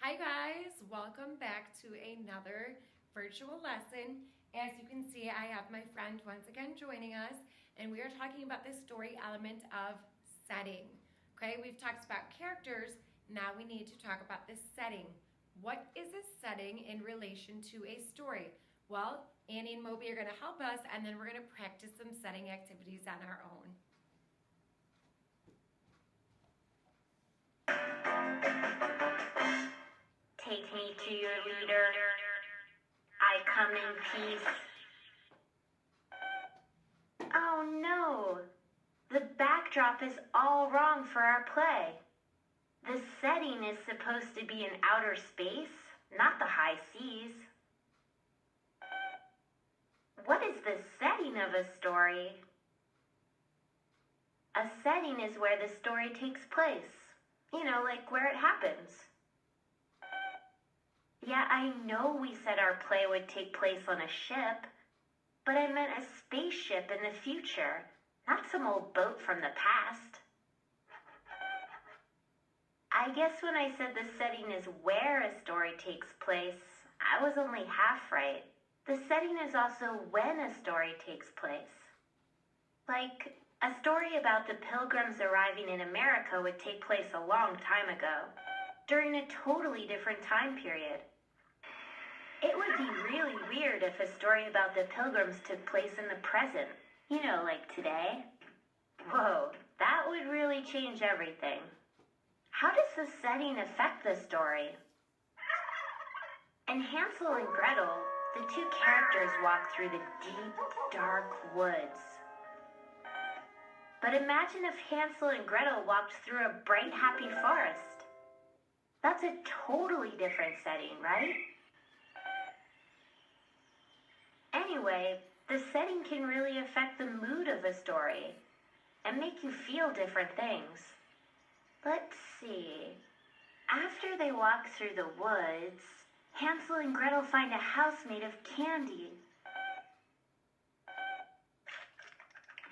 Hi guys, welcome back to another virtual lesson. As you can see, I have my friend once again joining us, and we are talking about the story element of setting. Okay, we've talked about characters, now we need to talk about the setting. What is a setting in relation to a story? Well, Annie and Moby are going to help us, and then we're going to practice some setting activities on our own. Take me to your leader. I come in peace. Oh no! The backdrop is all wrong for our play. The setting is supposed to be in outer space, not the high seas. What is the setting of a story? A setting is where the story takes place. You know, like where it happens. Yeah, I know we said our play would take place on a ship, but I meant a spaceship in the future, not some old boat from the past. I guess when I said the setting is where a story takes place, I was only half right. The setting is also when a story takes place. Like, a story about the Pilgrims arriving in America would take place a long time ago, during a totally different time period. It would be really weird if a story about the Pilgrims took place in the present. You know, like today. Whoa, that would really change everything. How does the setting affect the story? In Hansel and Gretel, the two characters walk through the deep, dark woods. But imagine if Hansel and Gretel walked through a bright, happy forest. That's a totally different setting, right? Anyway, the setting can really affect the mood of a story and make you feel different things. Let's see. After they walk through the woods, Hansel and Gretel find a house made of candy.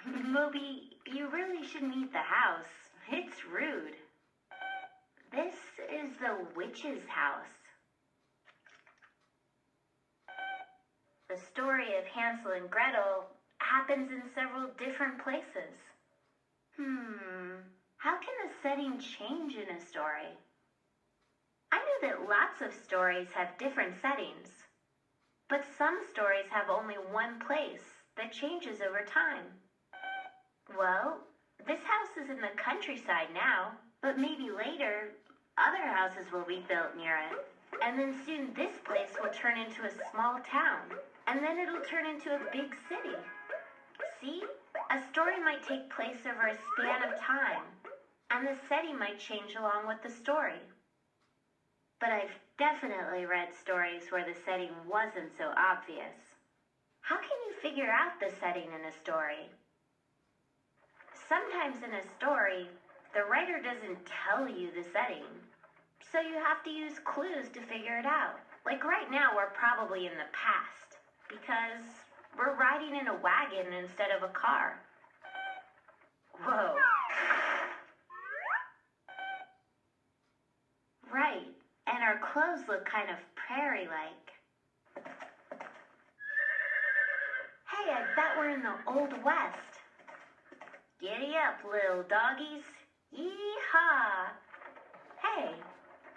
Moby, you really shouldn't eat the house. It's rude. This is the witch's house. The story of Hansel and Gretel happens in several different places. How can the setting change in a story? I know that lots of stories have different settings, but some stories have only one place that changes over time. Well, this house is in the countryside now, but maybe later other houses will be built near it. And then soon this place will turn into a small town. And then it'll turn into a big city. See? A story might take place over a span of time, and the setting might change along with the story. But I've definitely read stories where the setting wasn't so obvious. How can you figure out the setting in a story? Sometimes in a story, the writer doesn't tell you the setting, so you have to use clues to figure it out. Like right now, we're probably in the past, because we're riding in a wagon instead of a car. Whoa. Right, and our clothes look kind of prairie-like. Hey, I bet we're in the Old West. Giddy up, little doggies. Yee-haw! Hey,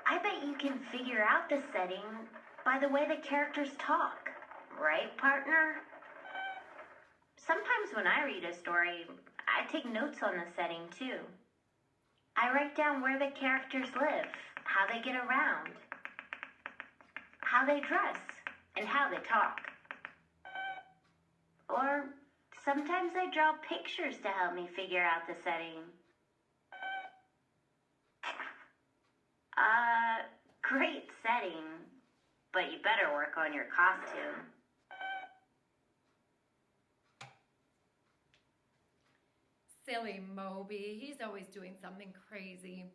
I bet you can figure out the setting by the way the characters talk. Right, partner? Sometimes when I read a story, I take notes on the setting too. I write down where the characters live, how they get around, how they dress, and how they talk. Or sometimes I draw pictures to help me figure out the setting. Great setting, but you better work on your costume. Silly Moby, he's always doing something crazy.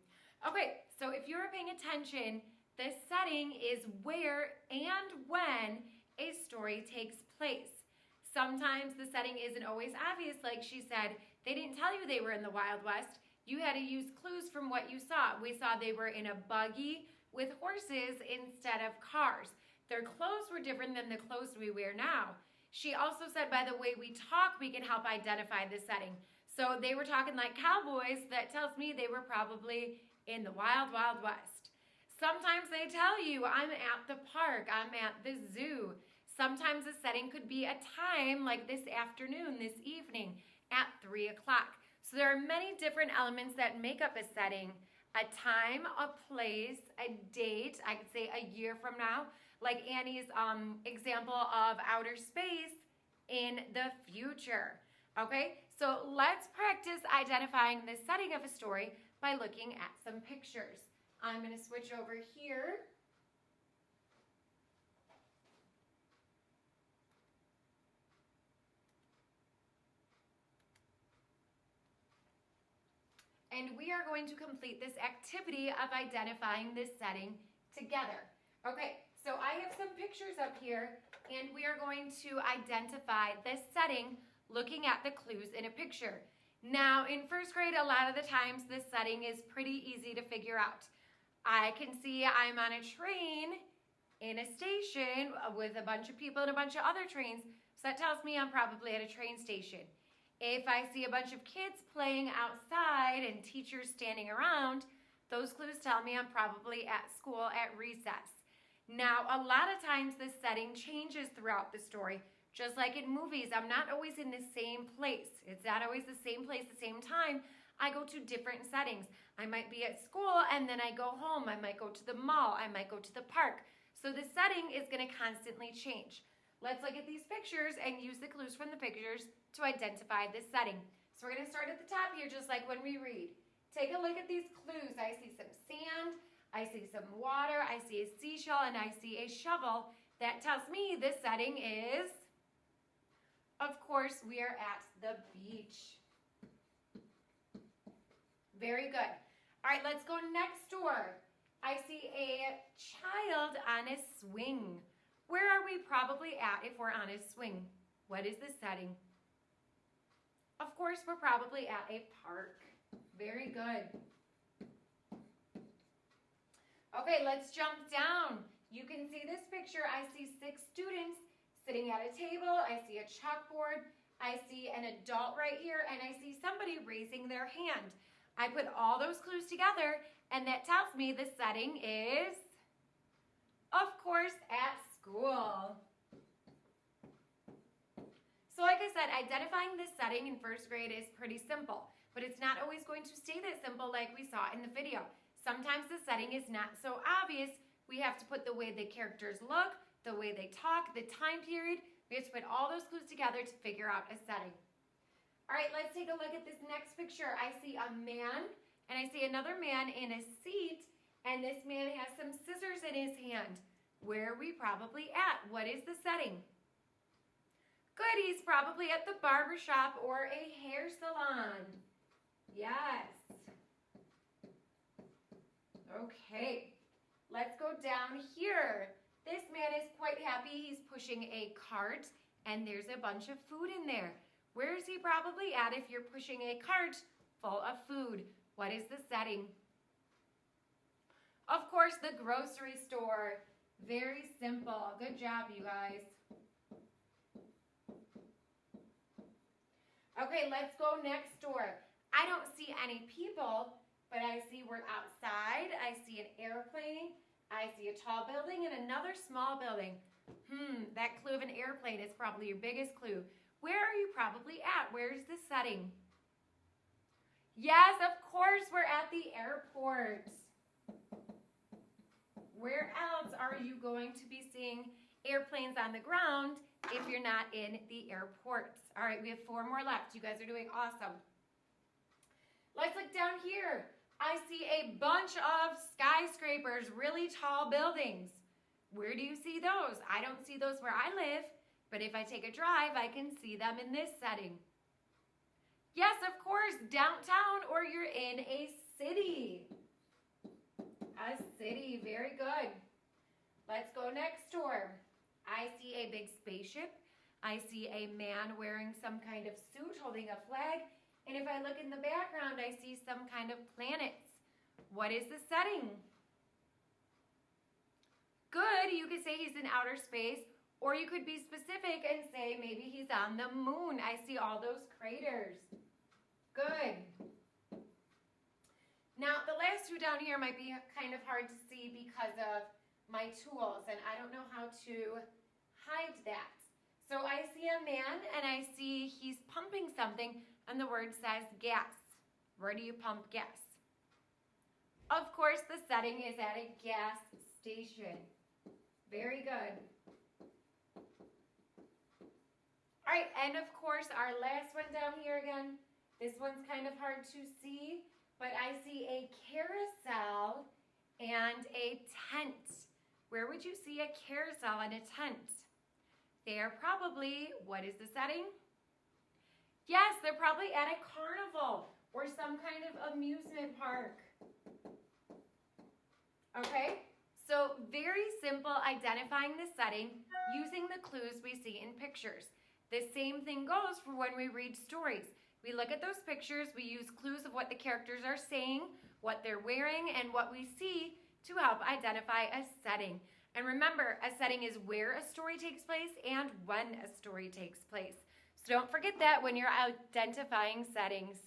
Okay, so if you're paying attention, the setting is where and when a story takes place. Sometimes the setting isn't always obvious, like she said. They didn't tell you they were in the Wild West. You had to use clues from what you saw. We saw they were in a buggy with horses instead of cars. Their clothes were different than the clothes we wear now. She also said by the way we talk, we can help identify the setting. So they were talking like cowboys. That tells me they were probably in the wild, wild west. Sometimes they tell you, I'm at the park, I'm at the zoo. Sometimes a setting could be a time like this afternoon, this evening at 3 o'clock. So there are many different elements that make up a setting. A time, a place, a date, I could say a year from now, like Annie's example of outer space in the future. Okay, so let's practice identifying the setting of a story by looking at some pictures. I'm going to switch over here. And we are going to complete this activity of identifying this setting together. Okay, so I have some pictures up here, and we are going to identify this setting looking at the clues in a picture. Now, in first grade, a lot of the times this setting is pretty easy to figure out. I can see I'm on a train in a station with a bunch of people and a bunch of other trains, so that tells me I'm probably at a train station. If I see a bunch of kids playing outside and teachers standing around, those clues tell me I'm probably at school at recess. Now, a lot of times this setting changes throughout the story. Just like in movies, I'm not always in the same place. It's not always the same place, the same time. I go to different settings. I might be at school and then I go home. I might go to the mall. I might go to the park. So the setting is going to constantly change. Let's look at these pictures and use the clues from the pictures to identify this setting. So we're going to start at the top here, just like when we read. Take a look at these clues. I see some sand, I see some water, I see a seashell, and I see a shovel. That tells me this setting is, of course, we are at the beach. Very good. All right, let's go next door. I see a child on a swing. Where are we probably at if we're on a swing? What is the setting? Of course, we're probably at a park. Very good. Okay, let's jump down. You can see this picture. I see 6 students sitting at a table. I see a chalkboard. I see an adult right here, and I see somebody raising their hand. I put all those clues together, and that tells me the setting is, of course, at school. So like I said, identifying this setting in first grade is pretty simple, but it's not always going to stay that simple like we saw in the video. Sometimes the setting is not so obvious. We have to put the way the characters look, the way they talk, the time period. We have to put all those clues together to figure out a setting. All right, let's take a look at this next picture. I see a man, and I see another man in a seat, and this man has some scissors in his hand. Where are we probably at? What is the setting? Good, he's probably at the barber shop or a hair salon. Yes. Okay, let's go down here. This man is quite happy. He's pushing a cart, and there's a bunch of food in there. Where is he probably at if you're pushing a cart full of food? What is the setting? Of course, the grocery store. Very simple. Good job, you guys. Okay, let's go next door. I don't see any people, but I see we're outside. I see an airplane. I see a tall building and another small building. That clue of an airplane is probably your biggest clue. Where are you probably at? Where's the setting? Yes, of course, we're at the airport. Where else are you going to be seeing airplanes on the ground if you're not in the airports? All right, we have 4 more left. You guys are doing awesome. Let's look down here. I see a bunch of skyscrapers, really tall buildings. Where do you see those? I don't see those where I live, but if I take a drive, I can see them in this setting. Yes, of course, downtown, or you're in a city. A city, very good. Let's go next door. I see a big spaceship. I see a man wearing some kind of suit holding a flag. And if I look in the background, I see some kind of planets. What is the setting? Good, you could say he's in outer space, or you could be specific and say maybe he's on the moon. I see all those craters. Good. Now, the last two down here might be kind of hard to see because of my tools, and I don't know how to hide that. So I see a man, and I see he's pumping something, and the word says gas. Where do you pump gas? Of course, the setting is at a gas station. Very good. All right, and of course, our last one down here again. This one's kind of hard to see, but I see a carousel and a tent. Where would you see a carousel and a tent? They are probably, what is the setting? Yes, they're probably at a carnival or some kind of amusement park. Okay, so very simple identifying the setting using the clues we see in pictures. The same thing goes for when we read stories. We look at those pictures, we use clues of what the characters are saying, what they're wearing, and what we see to help identify a setting. And remember, a setting is where a story takes place and when a story takes place. So don't forget that when you're identifying settings.